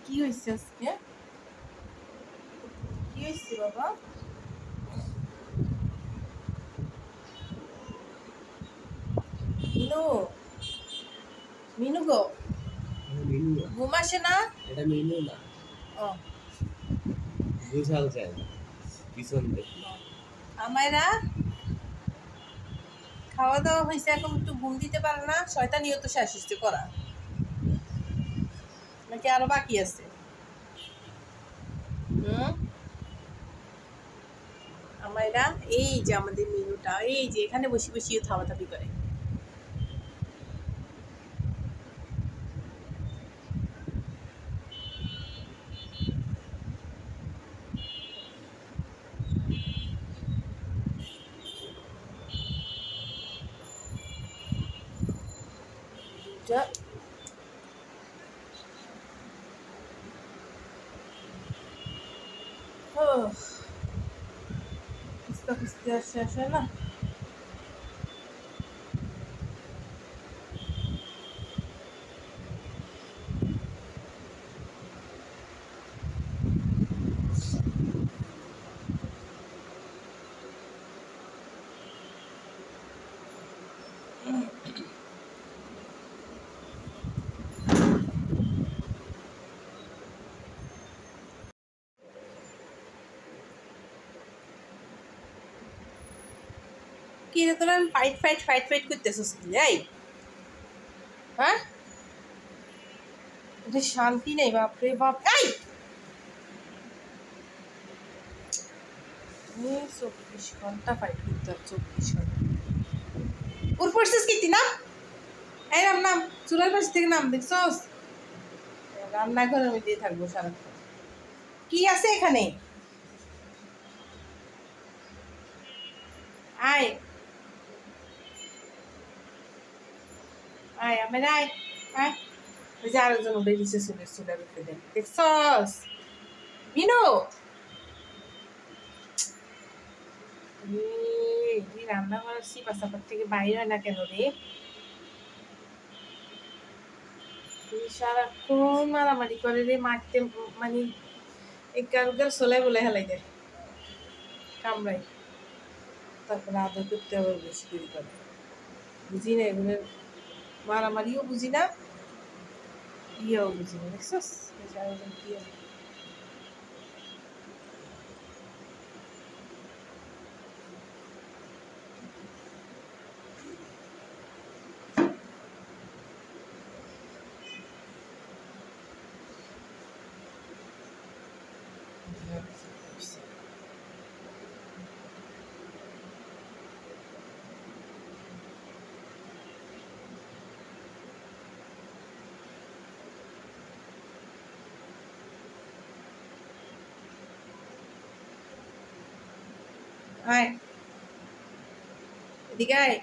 কি হয়েছে আজকে? কি হয়েছে বাবা? মিনু, মিনু গো, ঘুম আসে না? এটা মিনু না, ও বুঝাল যায় না পিছন দেখি। আমায়রা খাওয়া দাওয়া হয়েছে, এখন একটু ঘুম দিতে পারে না? শয়তানিও তো শেষ হচ্ছে করা, নাকি আরো বাকি আছে? আমায়রা, এই যে আমাদের মিনুটা, এই যে এখানে বসে বসিয়ে থাবাথাবি করে। খুঁজতে খুঁজতে আর শেষ হয় না। কি রে তোরা ফাইট ফাইট ফাইট ফাইট করতেছিস কি? এই হ্যাঁ, এটা শান্তি নেই, বাপরে বাপ। এই 24 ঘন্টা ফাইট করতে হবে, 24 ঘন্টা। উর পড়ছিস কি তুই? নাম, এই নাম, নাম চুলার পাশ থেকে নাম, দেখছস? রান্নাঘরে আমি দিয়ে থাকবো সারাক্ষণ। কি আছে এখানে? আয় আয় আমার, আয় আয়। ওই যে আরেকজন উঠে দিচ্ছে চুলের উঠে দেন, দেখছস? মিনু, তুই রান্না করার সিপা সাপার থেকে বাইরে হয় না কেন রে? তুই সারাক্ষণ মারামারি করে রে, মারতে মানে এগার সোলাই বলে হেলাই দেয়, কামড়াই, তারপরে আদর করতে আবার বেশি দেরি করে। বুঝি না এগুলো, মারামারিও বুঝি না, ইয়েও বুঝি না, দেখছস? কি আয় এদিকে আয়।